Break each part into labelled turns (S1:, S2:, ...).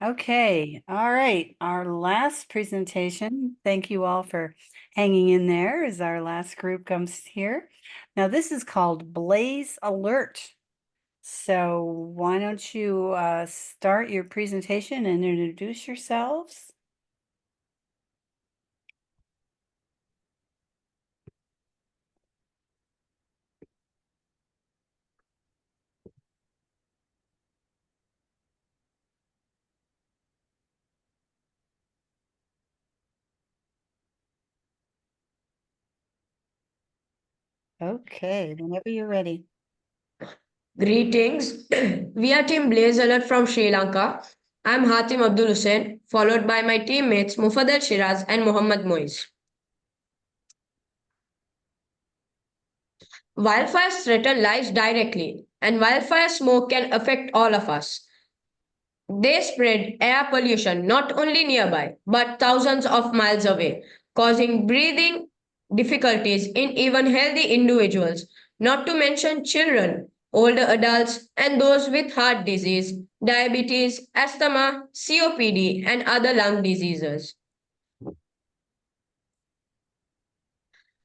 S1: Okay, all right. Our last presentation, thank you all for hanging in there as our last group comes here. Now, this is called BlazeAlert. So why don't you start your presentation and introduce yourselves? Okay, whenever you're ready.
S2: Greetings. We are Team BlazeAlert from Sri Lanka. I'm Hatim Abdulhussain, followed by my teammates Mufaddal, Shiraz, and Mohammed Moiz. Wildfires threaten lives directly, and wildfire smoke can affect all of us. They spread air pollution not only nearby, but thousands of miles away, causing breathing difficulties in even healthy individuals, not to mention children, older adults, and those with heart disease, diabetes, asthma, COPD, and other lung diseases.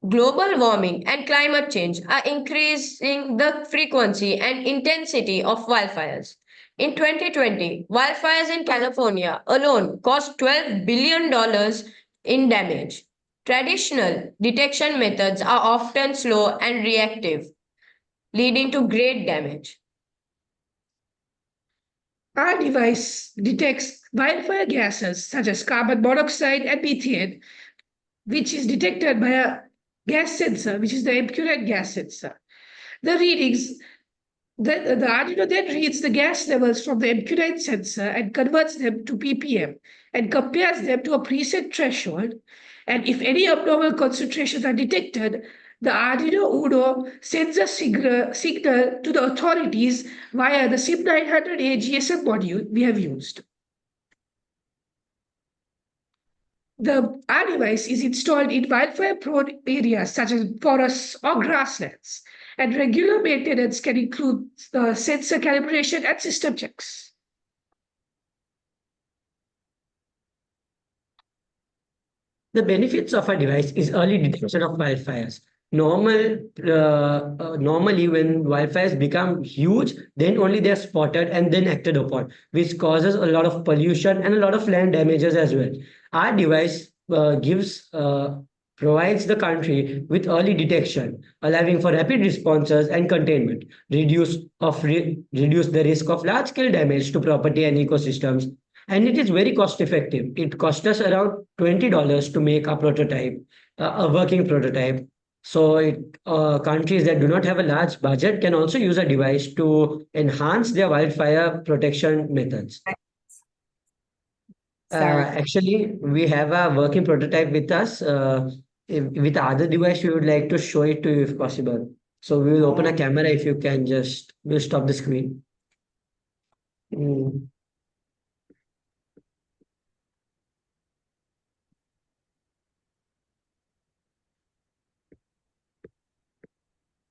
S2: Global warming and climate change are increasing the frequency and intensity of wildfires. In 2020, wildfires in California alone cost $12 billion in damage. Traditional detection methods are often slow and reactive, leading to great damage.
S3: Our device detects wildfire gases such as carbon monoxide and methane, which is detected by a gas sensor, which is the impurate gas sensor. The readings, the Arduino then reads the gas levels from the impurate sensor and converts them to ppm and compares them to a preset threshold. And if any abnormal concentrations are detected, the Arduino Uno sends a signal to the authorities via the SIM900A GSM module we have used. Our device is installed in wildfire-prone areas such as forests or grasslands, and regular maintenance can include the sensor calibration and system checks.
S4: The benefits of a device is early detection of wildfires. Normally, when wildfires become huge, then only they're spotted and then acted upon, which causes a lot of pollution and a lot of land damages as well. Our device provides the country with early detection, allowing for rapid responses and containment, reduce the risk of large-scale damage to property and ecosystems, and it is very cost effective. It cost us around $20 to make a prototype, a working prototype. So countries that do not have a large budget can also use a device to enhance their wildfire protection methods. Actually, we have a working prototype with us. With other device, we would like to show it to you if possible. So we will open a camera if you can just, we'll stop the screen.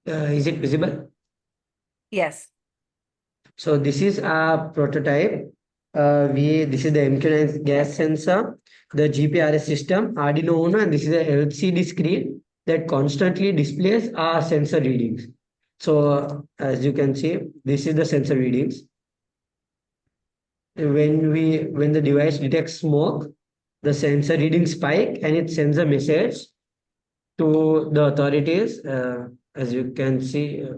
S4: Is it visible?
S1: Yes.
S4: So this is our prototype. This is the MQ9 gas sensor, the GPRS system, Arduino Uno, and this is a LCD screen that constantly displays our sensor readings. So as you can see, this is the sensor readings. When the device detects smoke, the sensor readings spike and it sends a message to the authorities. As you can see,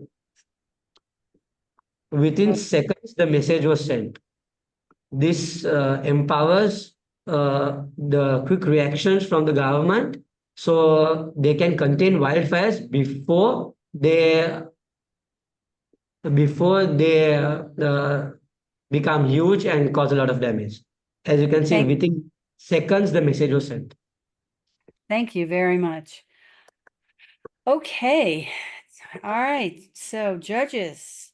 S4: within seconds, the message was sent. This empowers the quick reactions from the government so they can contain wildfires before they become huge and cause a lot of damage. As you can see, within seconds, the message was sent.
S1: Thank you very much. Okay. All right. So judges,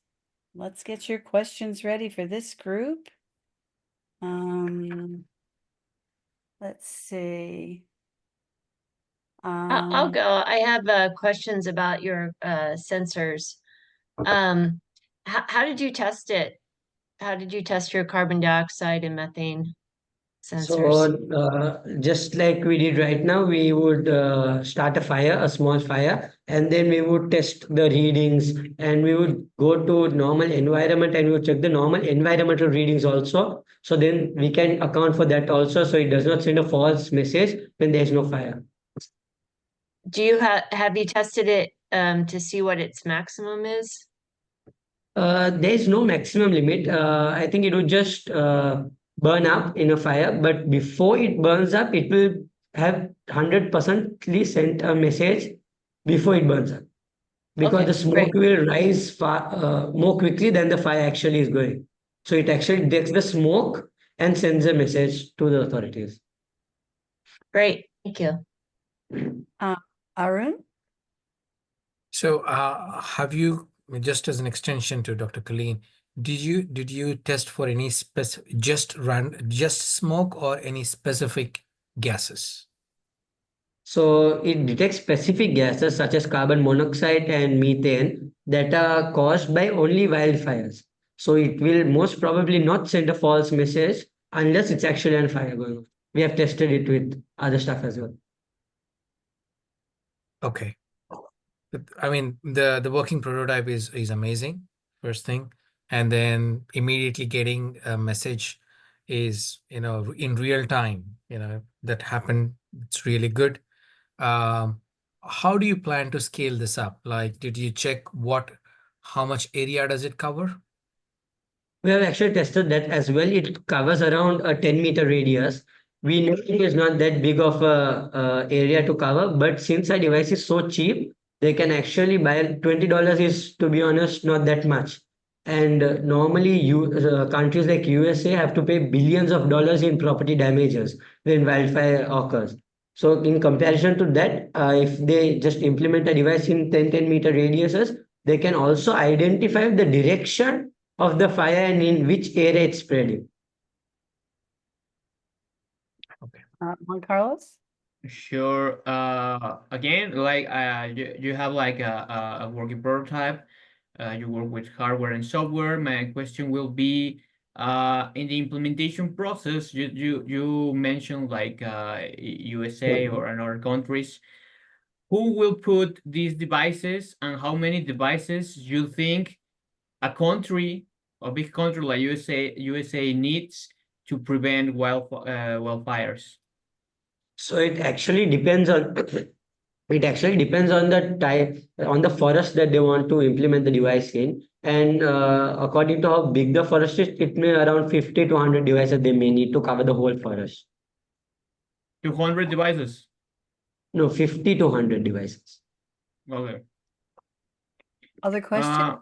S1: let's get your questions ready for this group. Let's see.
S5: I'll go. I have questions about your sensors. How did you test it? how did you test your carbon dioxide and methane sensors?
S4: So, just like we did right now, we would start a fire, a small fire, and then we would test the readings, and we would go to normal environment and we would check the normal environmental readings also. So then we can account for that also, so it does not send a false message when there is no fire.
S5: Do you have you tested it to see what its maximum is?
S4: There is no maximum limit. I think it would just burn up in a fire, but before it burns up, it will have 100% sent a message before it burns up, because
S5: Okay,
S4: the smoke
S5: great.
S4: will rise far more quickly than the fire actually is going. So it actually detects the smoke and sends a message to the authorities.
S5: Great. Thank you.
S1: Arun?
S6: So, have you, just as an extension to Dr. Colleen, did you test for any just smoke or any specific gases?
S4: So it detects specific gases such as carbon monoxide and methane that are caused by only wildfires. So it will most probably not send a false message unless it's actually on fire going on. We have tested it with other stuff as well.
S6: Okay. I mean, the working prototype is amazing, first thing, and then immediately getting a message is, in real time, that happened. It's really good. Um, how do you plan to scale this up? Like, did you check how much area does it cover?
S4: We have actually tested that as well. It covers around a 10-meter radius. We know it is not that big of a area to cover, but since our device is so cheap, they can actually buy $20 is, to be honest, not that much. And normally, countries like USA have to pay billions of dollars in property damages when wildfire occurs. So, in comparison to that, if they just implement a device in 10-meter radiuses, they can also identify the direction of the fire and in which area it's spreading.
S1: Juan Carlos?
S7: Sure. Again, like you have like a working prototype. You work with hardware and software. My question will be, in the implementation process, you mentioned like USA or another countries. Who will put these devices, and how many devices you think a country, a big country like USA needs to prevent wildfires?
S4: So it actually depends on the type, on the forest that they want to implement the device in. And according to how big the forest is, it may around 50 to 100 devices they may need to cover the whole forest.
S7: 200 devices.
S4: No, 50 to 100 devices.
S7: Okay.
S1: Other question?
S7: Uh,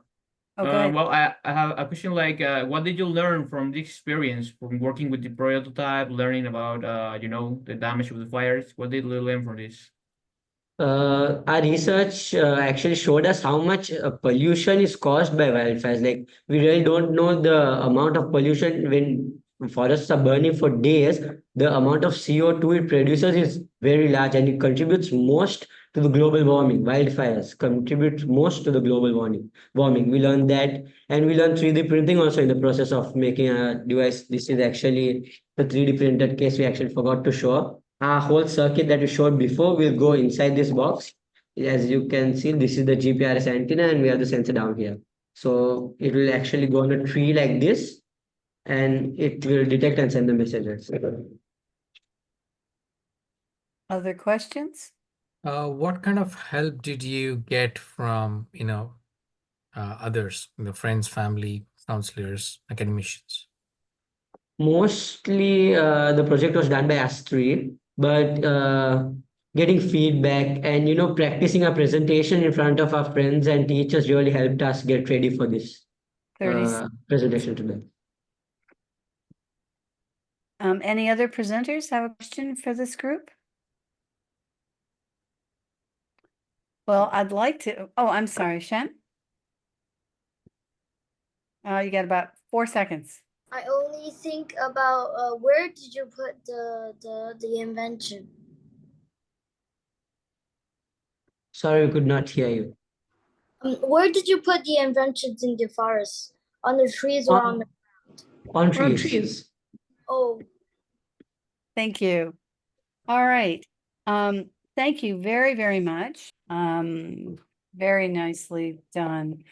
S1: Oh, go ahead.
S7: well, I have a question like, what did you learn from the experience from working with the prototype, learning about, the damage of the fires? What did you learn from this?
S4: Our research actually showed us how much pollution is caused by wildfires. Like, we really don't know the amount of pollution when forests are burning for days. The amount of CO2 it produces is very large, and it contributes most to the global warming. Wildfires contribute most to the global warming. We learned that, and we learned 3D printing also in the process of making a device. This is actually the 3D printed case we actually forgot to show. Our whole circuit that we showed before will go inside this box. As you can see, this is the GPRS antenna, and we have the sensor down here. So it will actually go on a tree like this, and it will detect and send the messages.
S1: Other questions?
S6: What kind of help did you get from, others, friends, family, counselors, academicians?
S4: Mostly, the project was done by us three, but getting feedback and practicing a presentation in front of our friends and teachers really helped us get ready for this
S1: 30
S4: presentation today.
S1: Any other presenters have a question for this group? Well, I'd like to. Oh, I'm sorry, Shen. You got about 4 seconds.
S8: I only think about where did you put the invention?
S4: Sorry, we could not hear you.
S8: Where did you put the inventions in the forest? On the trees or on the
S4: On
S3: On
S4: trees.
S3: trees.
S8: Oh,
S1: Thank you. All right. Thank you very, very much. Very nicely done.